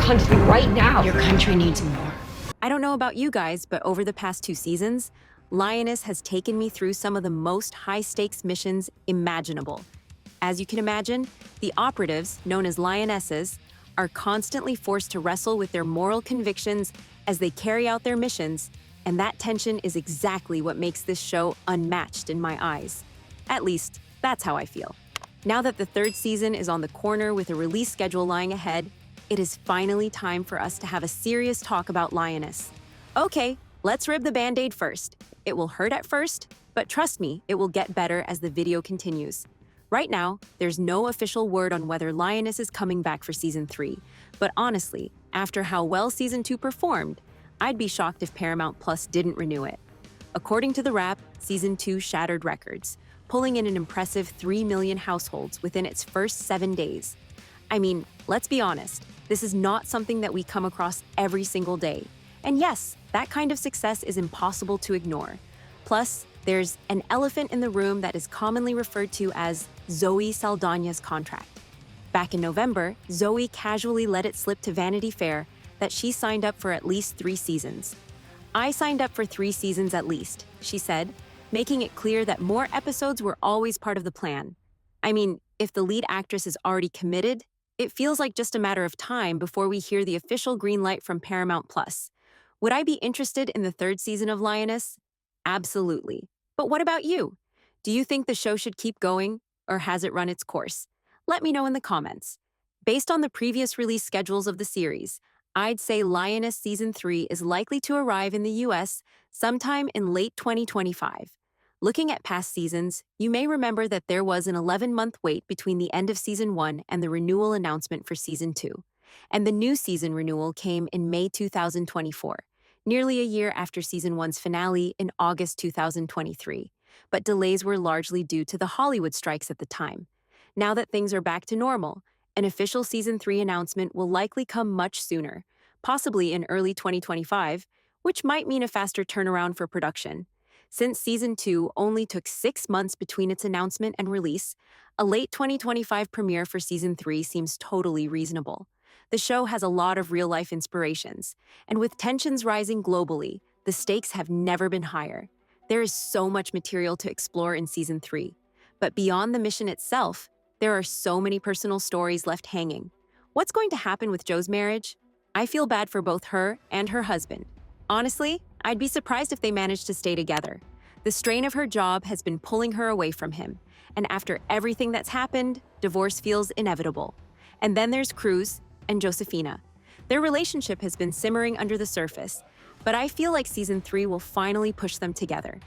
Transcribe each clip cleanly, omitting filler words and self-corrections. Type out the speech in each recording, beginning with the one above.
country right now. Your country needs more. I don't know about you guys, but over the past 2 seasons, Lioness has taken me through some of the most high-stakes missions imaginable. As you can imagine, the operatives, known as Lionesses, are constantly forced to wrestle with their moral convictions as they carry out their missions, and that tension is exactly what makes this show unmatched in my eyes. At least, that's how I feel. Now that the 3rd season is on the corner with a release schedule lying ahead, it is finally time for us to have a serious talk about Lioness. Okay, let's rip the Band-Aid first. It will hurt at first, but trust me, it will get better as the video continues. Right now, there's no official word on whether Lioness is coming back for Season 3, but honestly, after how well Season 2 performed, I'd be shocked if Paramount Plus didn't renew it. According to The Wrap, Season 2 shattered records, pulling in an impressive 3 million households within its first 7 days. I mean, let's be honest, this is not something that we come across every single day. And yes, that kind of success is impossible to ignore. Plus, there's an elephant in the room that is commonly referred to as Zoe Saldana's contract. Back in November, Zoe casually let it slip to Vanity Fair that she signed up for at least 3 seasons. "I signed up for 3 seasons at least," she said, making it clear that more episodes were always part of the plan. I mean, if the lead actress is already committed, it feels like just a matter of time before we hear the official green light from Paramount Plus. Would I be interested in the 3rd season of Lioness? Absolutely. But what about you? Do you think the show should keep going, or has it run its course? Let me know in the comments. Based on the previous release schedules of the series, I'd say Lioness Season 3 is likely to arrive in the US sometime in late 2025. Looking at past seasons, you may remember that there was an 11-month wait between the end of Season 1 and the renewal announcement for Season 2. And the new season renewal came in May 2024, nearly a year after Season 1's finale in August 2023. But delays were largely due to the Hollywood strikes at the time. Now that things are back to normal, an official Season 3 announcement will likely come much sooner, possibly in early 2025, which might mean a faster turnaround for production. Since Season 2 only took 6 months between its announcement and release, a late 2025 premiere for Season 3 seems totally reasonable. The show has a lot of real-life inspirations, and with tensions rising globally, the stakes have never been higher. There is so much material to explore in Season 3. But beyond the mission itself, there are so many personal stories left hanging. What's going to happen with Joe's marriage? I feel bad for both her and her husband. Honestly, I'd be surprised if they managed to stay together. The strain of her job has been pulling her away from him, and after everything that's happened, divorce feels inevitable. And then there's Cruz and Josefina. Their relationship has been simmering under the surface, but I feel like Season 3 will finally push them together.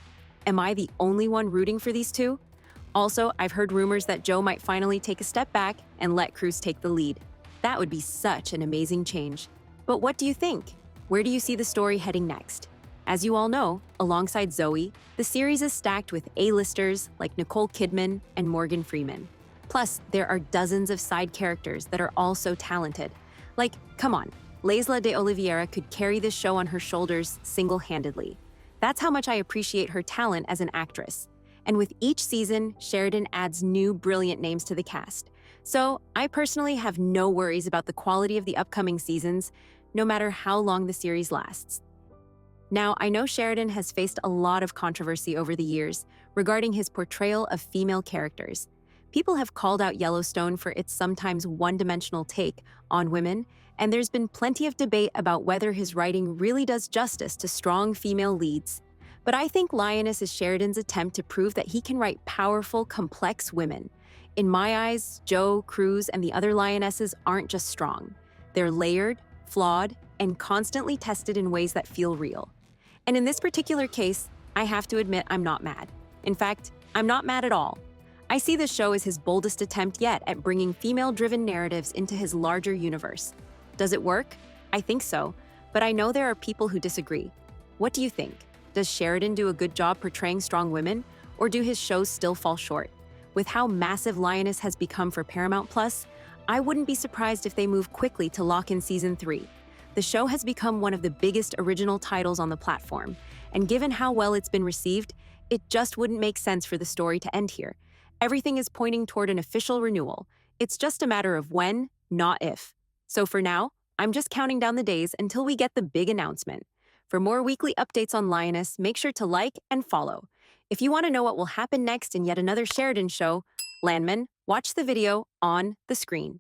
Am I the only one rooting for these two? Also, I've heard rumors that Joe might finally take a step back and let Cruz take the lead. That would be such an amazing change. But what do you think? Where do you see the story heading next? As you all know, alongside Zoe, the series is stacked with A-listers like Nicole Kidman and Morgan Freeman. Plus, there are dozens of side characters that are all so talented. Like, come on, Leisla de Oliveira could carry this show on her shoulders single-handedly. That's how much I appreciate her talent as an actress. And with each season, Sheridan adds new brilliant names to the cast. So, I personally have no worries about the quality of the upcoming seasons, no matter how long the series lasts. Now, I know Sheridan has faced a lot of controversy over the years regarding his portrayal of female characters. People have called out Yellowstone for its sometimes one-dimensional take on women, and there's been plenty of debate about whether his writing really does justice to strong female leads. But I think Lioness is Sheridan's attempt to prove that he can write powerful, complex women. In my eyes, Joe, Cruz, and the other Lionesses aren't just strong. They're layered, flawed, and constantly tested in ways that feel real. And in this particular case, I have to admit I'm not mad. In fact, I'm not mad at all. I see this show as his boldest attempt yet at bringing female-driven narratives into his larger universe. Does it work? I think so, but I know there are people who disagree. What do you think? Does Sheridan do a good job portraying strong women, or do his shows still fall short? With how massive Lioness has become for Paramount Plus, I wouldn't be surprised if they move quickly to lock in Season 3. The show has become one of the biggest original titles on the platform, and given how well it's been received, it just wouldn't make sense for the story to end here. Everything is pointing toward an official renewal. It's just a matter of when, not if. So for now, I'm just counting down the days until we get the big announcement. For more weekly updates on Lioness, make sure to like and follow. If you want to know what will happen next in yet another Sheridan show, Landman, watch the video on the screen.